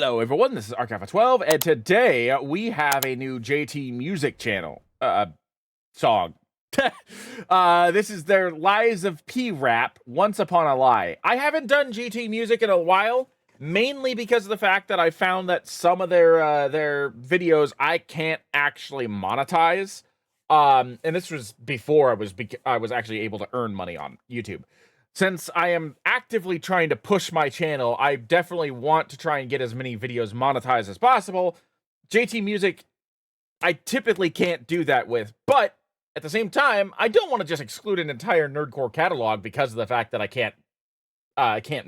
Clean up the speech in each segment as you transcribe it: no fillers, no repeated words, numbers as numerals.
Hello, everyone. This is Archive12, and today we have a new JT Music channel song. This is their Lies of P rap, Once Upon a Lie. I haven't done JT Music in a while, mainly because of the fact that I found that some of their videos I can't actually monetize. And this was before I was actually able to earn money on YouTube. Since I am actively trying to push my channel, I definitely want to try and get as many videos monetized as possible. JT Music, I typically can't do that with, but at the same time, I don't want to just exclude an entire nerdcore catalog because of the fact that I can't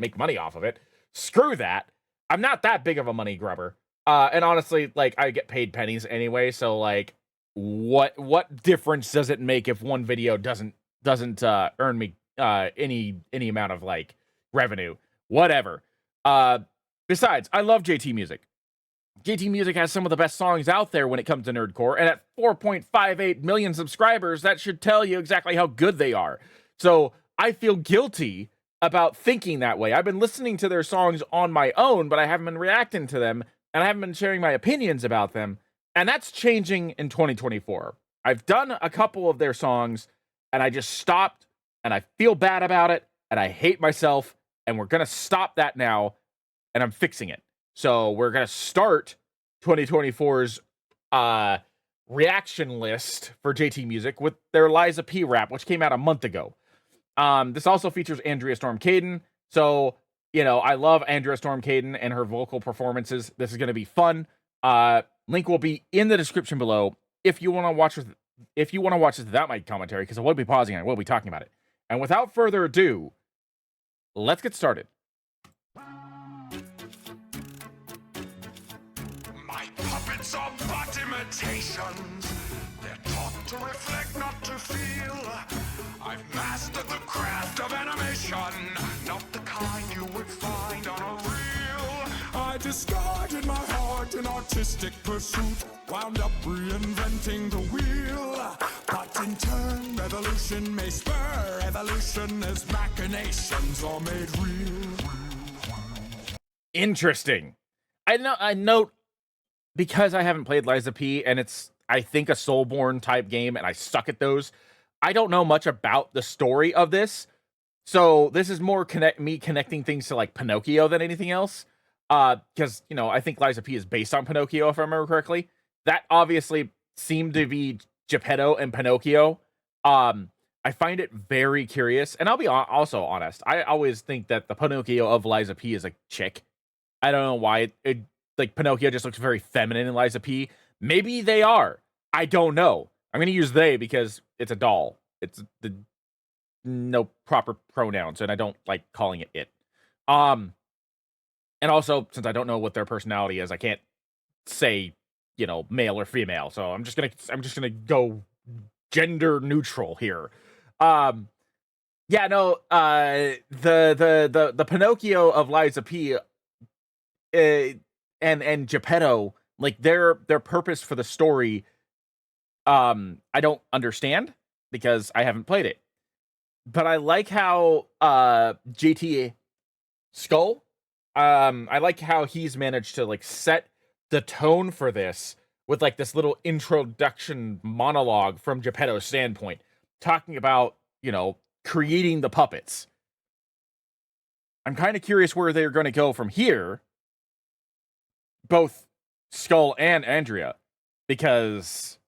make money off of it. Screw that. I'm not that big of a money grubber. And honestly, like, I get paid pennies anyway, so like, what difference does it make if one video doesn't earn me any amount of like revenue, whatever. Besides, I love JT Music. JT Music has some of the best songs out there when it comes to nerdcore, and at 4.58 million subscribers, that should tell you exactly how good they are. So I feel guilty about thinking that way. I've been listening to their songs on my own, but I haven't been reacting to them, and I haven't been sharing my opinions about them, and that's changing in 2024. I've done a couple of their songs, and I just stopped, and I feel bad about it, and I hate myself, and we're going to stop that now, and I'm fixing it. So we're going to start 2024's reaction list for JT Music with their Liza P rap, which came out a month ago. This also features Andrea Storm Kaden. So, you know, I love Andrea Storm Kaden and her vocal performances. This is going to be fun. Link will be in the description below if you want to watch this without my commentary, because I will be pausing and I will be talking about it. And without further ado, let's get started. My puppets are but imitations. They're taught to reflect, not to feel. I've mastered the craft of animation, not the kind you would find on a reel. I discarded my heart in artistic pursuit, wound up reinventing the wheel. But in turn, revolution may spur evolution as machinations are made real. Interesting. I note, because I haven't played Liza P, and it's, I think, a Soulborn type game, and I suck at those, I don't know much about the story of this. So this is more me connecting things to like Pinocchio than anything else. Because, you know, I think Liza P is based on Pinocchio, if I remember correctly. That obviously seemed to be Geppetto and Pinocchio. I find it very curious, and I'll be also honest. I always think that the Pinocchio of Liza P is a chick. I don't know why it like Pinocchio just looks very feminine in Liza P. Maybe they are. I don't know. I'm going to use they because it's a doll. It's the no proper pronouns, and I don't like calling it. And also, since I don't know what their personality is, I can't say, you know, male or female. So I'm just gonna go gender neutral here. The Pinocchio of Liza P and Geppetto, like their purpose for the story, I don't understand because I haven't played it. But I like how JT Skull, I like how he's managed to like set the tone for this with like this little introduction monologue from Geppetto's standpoint, talking about, you know, creating the puppets. I'm kind of curious where they're going to go from here, both Skull and Andrea, because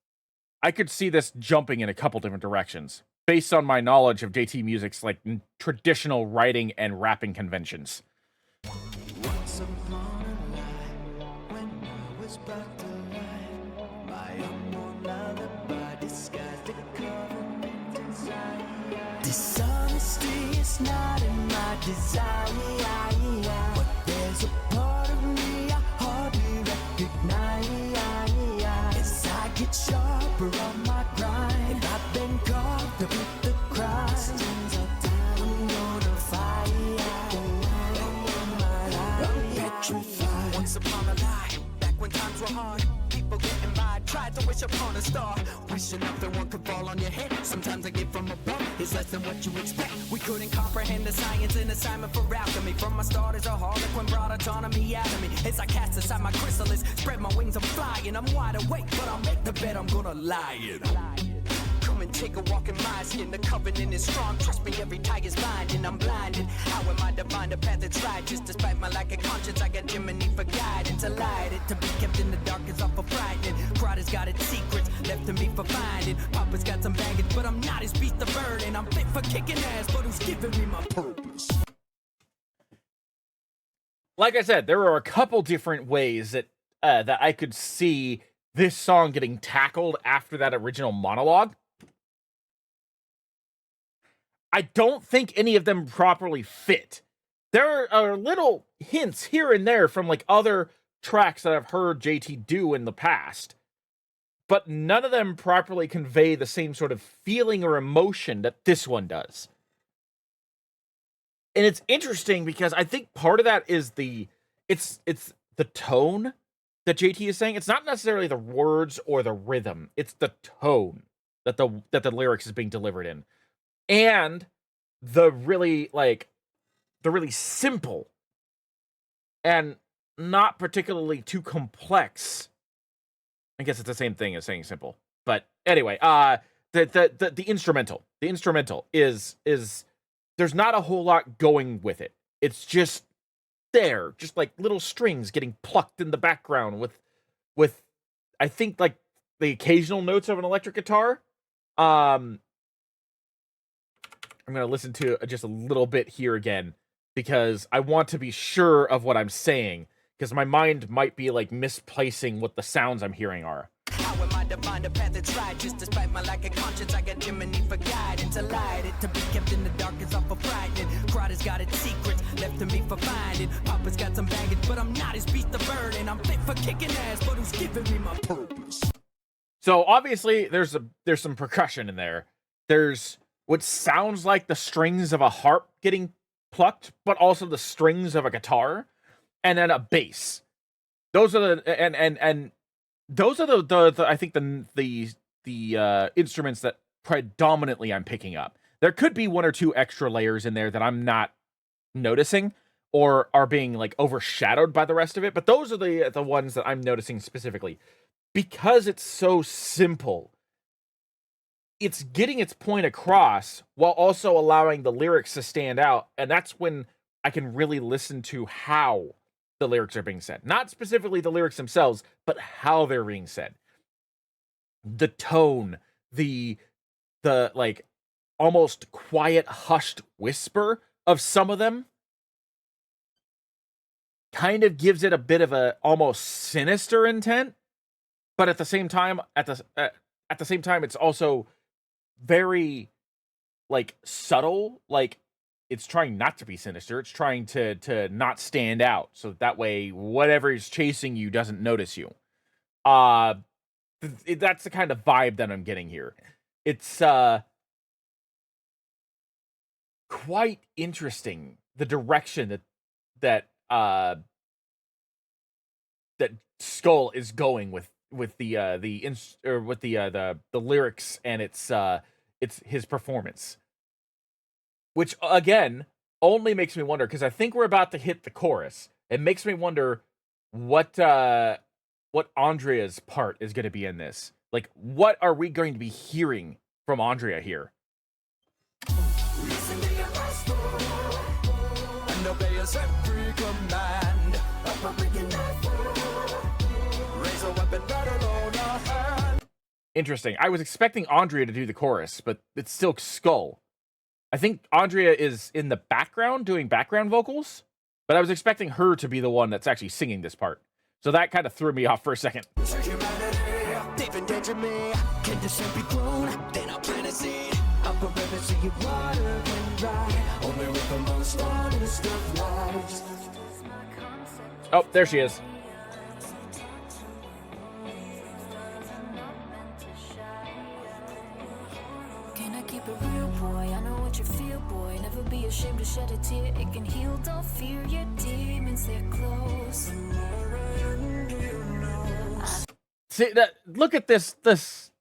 I could see this jumping in a couple different directions based on my knowledge of JT Music's like traditional writing and rapping conventions. Once upon a lie, when I was but to lie, my unknown lullaby disguised a covenant inside. Dishonesty is not in my desire, but there's a part of me I hardly recognize. As I get sharper on my grind, I've been caught to beat the cry. I'm gonna fight. Once upon a lie, back when times were hard, people getting by, tried to wish upon a star. We wish enough that one could fall on your head. Sometimes I get from above, it's less than what you expect. We couldn't comprehend the science and assignment for alchemy. From my start as a harlequin brought autonomy out of me. As I cast aside my chrysalis, spread my wings, I'm flying. I'm wide awake, but I'll make the bet I'm gonna lie it. Come and take a walk in my skin. The covenant is strong. Trust me, every tiger's blind and I'm blinded. How am I to find a path that's right? Just despite my lack of conscience, I got Jiminy for guidance. I lied it to be kept in the dark is awful frightening. Pride has got its secrets left to me for finding. Papa's got some baggage, but I'm not his beast of burden. I'm fit for kicking ass, but who's giving me my purpose? Like I said, there are a couple different ways that I could see this song getting tackled after that original monologue. I don't think any of them properly fit. There are little hints here and there from like other tracks that I've heard JT do in the past, but none of them properly convey the same sort of feeling or emotion that this one does. And it's interesting because I think part of that is it's the tone that JT is saying. It's not necessarily the words or the rhythm. It's the tone that the lyrics is being delivered in. And the really simple and not particularly too complex. I guess it's the same thing as saying simple. But anyway, the instrumental. The instrumental is there's not a whole lot going with it. It's just there, just like little strings getting plucked in the background with I think like the occasional notes of an electric guitar. I'm going to listen to just a little bit here again because I want to be sure of what I'm saying because my mind might be like misplacing what the sounds I'm hearing are. How am I to find a path that's right? Just despite my lack of conscience, I got Jiminy for guidance. I lied it to be kept in the dark is awful frightening. Pride has got its secrets left to me for finding. Papa's got some baggage, but I'm not his beast of burden. I'm fit for kicking ass, but who's giving me my purpose? So obviously there's some percussion in there. There's what sounds like the strings of a harp getting plucked, but also the strings of a guitar, and then a bass. Those are the and those are the I think the instruments that predominantly I'm picking up. There could be one or two extra layers in there that I'm not noticing or are being like overshadowed by the rest of it, but those are the ones that I'm noticing specifically. Because it's so simple, it's getting its point across while also allowing the lyrics to stand out, and that's when I can really listen to how the lyrics are being said. Not specifically the lyrics themselves, but how they're being said. The tone, the like almost quiet, hushed whisper of some of them kind of gives it a bit of a almost sinister intent, but at the same time, it's also very like subtle. Like it's trying not to be sinister. It's trying to not stand out, so that way whatever is chasing you doesn't notice you. That's the kind of vibe that I'm getting here. It's quite interesting, the direction that Skull is going with the lyrics, and it's his performance, which again only makes me wonder, because I think we're about to hit the chorus. It makes me wonder what Andrea's part is going to be in this. Like, what are we going to be hearing from Andrea here? Listen to your pastor and obey us every command. Raise a weapon, battle on our hand. Interesting. I was expecting Andrea to do the chorus, but it's still Skull. I think Andrea is in the background doing background vocals, but I was expecting her to be the one that's actually singing this part. So that kind of threw me off for a second. Deep endanger me. Can the seed be grown? Then I'll plant a seed. Up a river so you water can dry. Only with the most honest of lives. Oh, there she is. Can I keep it real, boy? I know what you feel, boy. Never be ashamed to shed a tear. It can heal, don't fear your demons, they're close. See that? Look at this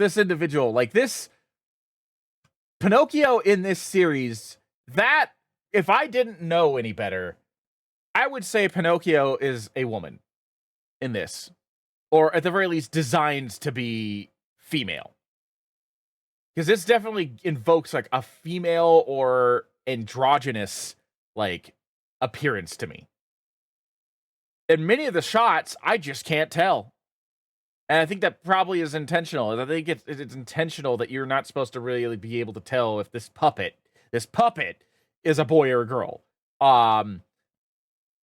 this individual. Like this Pinocchio in this series, that if I didn't know any better, I would say Pinocchio is a woman in this, or at the very least designed to be female. Because this definitely invokes like a female or androgynous like appearance to me. In many of the shots, I just can't tell. And I think that probably is intentional. I think it's intentional that you're not supposed to really be able to tell if this puppet is a boy or a girl. And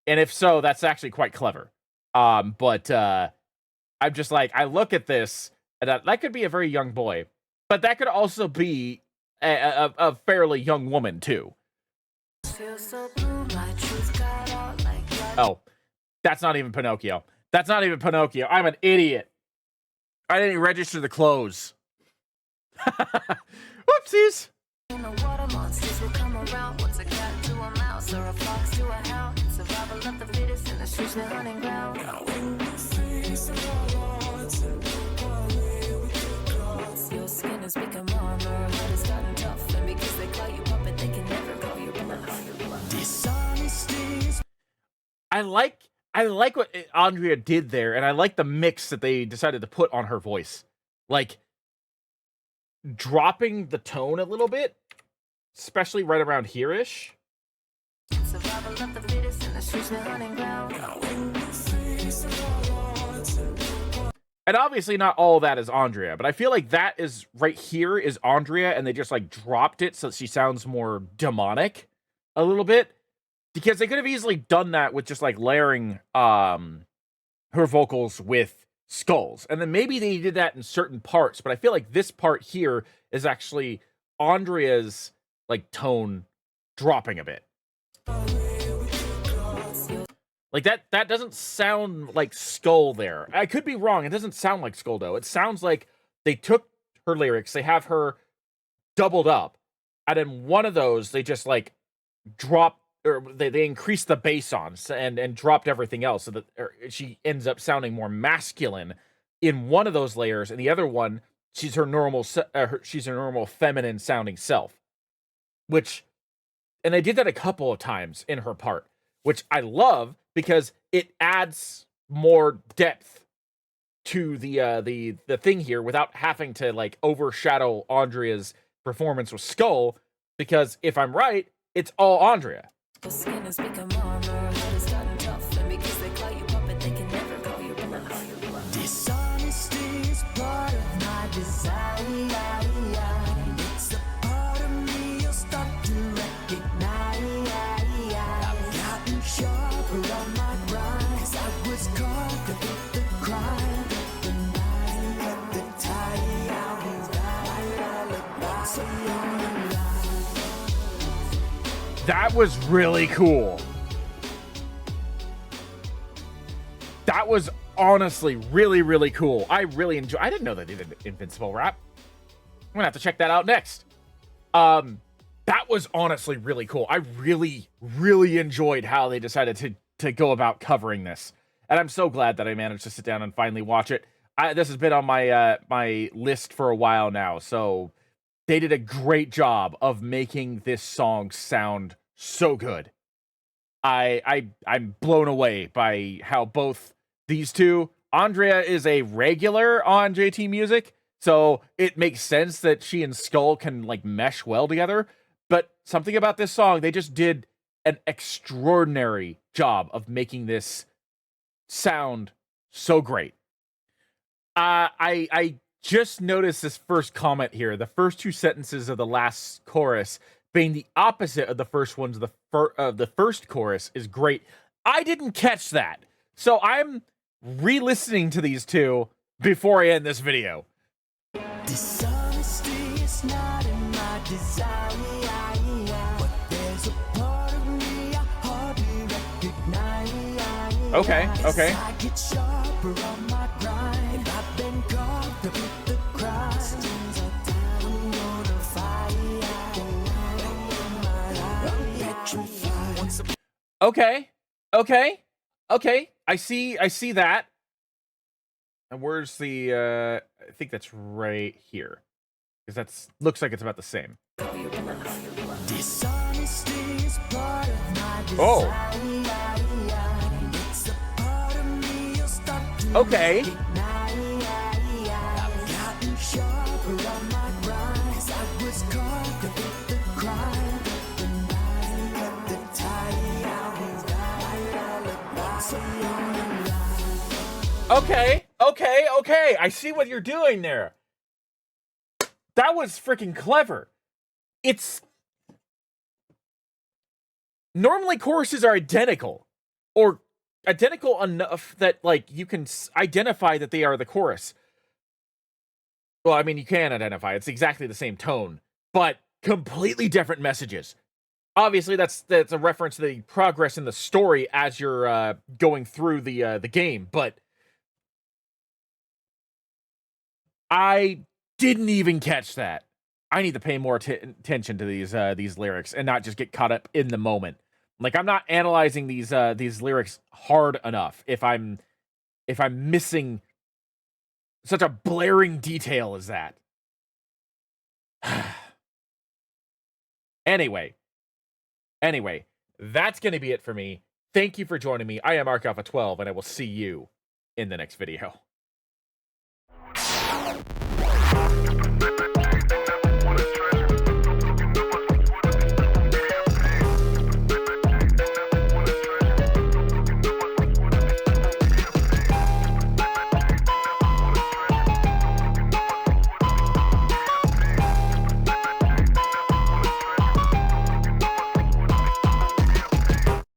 if so, that's actually quite clever. But I'm just like, I look at this, and that could be a very young boy, but that could also be a fairly young woman too. Oh, that's not even Pinocchio. That's not even Pinocchio. I'm an idiot. I didn't register the clothes. Whoopsies. In the water, monsters will come around. What's a cat to a mouse or a fox to a hound? Survival of the fittest in the streets, the hunting ground. Your skin has become armor, but it's gotten tough. And because they call you puppet, they can never call you bluff. Dishonesty. I like what Andrea did there, and I like the mix that they decided to put on her voice. Like, dropping the tone a little bit, especially right around here-ish. Survival of the fittest in the streets, the hunting ground. And obviously not all that is Andrea, but I feel like that is right here is Andrea, and they just like dropped it so she sounds more demonic a little bit. Because they could have easily done that with just like layering her vocals with skulls. And then maybe they did that in certain parts, but I feel like this part here is actually Andrea's like tone dropping a bit. Like that doesn't sound like Skull there. I could be wrong. It doesn't sound like Skull though. It sounds like they took her lyrics, they have her doubled up, and then one of those they just like drop, or they increased the bass on and dropped everything else so that she ends up sounding more masculine in one of those layers, and the other one she's her normal feminine sounding self. And they did that a couple of times in her part, which I love because it adds more depth to the thing here without having to like overshadow Andrea's performance with Skull, because if I'm right, it's all Andrea. Your skin has become armor, but it's gotten tough. And because they call you puppet, they can never call you bluff. Dishonesty is part of my desire. It's a part of me you'll start to recognize. I've gotten sharper on my grind, 'cause I was caught up with the crime. The night at the time, I was alibi, so long. That was really cool. That was honestly really, really cool. I really enjoy. I didn't know they did an Invincible rap. I'm gonna have to check that out next. That was honestly really cool. I really, really enjoyed how they decided to go about covering this, and I'm so glad that I managed to sit down and finally watch it. This has been on my my list for a while now, so they did a great job of making this song sound so good. I'm blown away by how both these two, Andrea is a regular on JT Music, so it makes sense that she and Skull can like mesh well together. But something about this song, they just did an extraordinary job of making this sound so great. I just noticed this first comment here. The first two sentences of the last chorus being the opposite of the first ones of the first chorus is great. I didn't catch that, so I'm re-listening to these two before I end this video. Dishonesty is not in my desire, but there's a part of me I hardly recognize. Okay. I get sharper on my grind. I've been caught up with the crimes. I'm gonna fight. I'm petrified. Okay. I see that. And where's the think that's right here. Because that's looks like it's about the same. Dishonesty is part of my Oh. desire. It's a part of me you'll start to Okay. I've gotten sharper on my grind, 'cause I was caught up in the crime. The night cut the tie, I was Okay. I see what you're doing there. That was freaking clever. It's normally choruses are identical, or identical enough that like you can identify that they are the chorus. Well, I mean, you can identify. It's exactly the same tone, but completely different messages. Obviously, that's a reference to the progress in the story as you're going through the game, but I didn't even catch that. I need to pay more attention to these lyrics and not just get caught up in the moment. Like, I'm not analyzing these lyrics hard enough if I'm missing such a blaring detail as that. Anyway, that's going to be it for me. Thank you for joining me. I am Ark Alpha 12, and I will see you in the next video.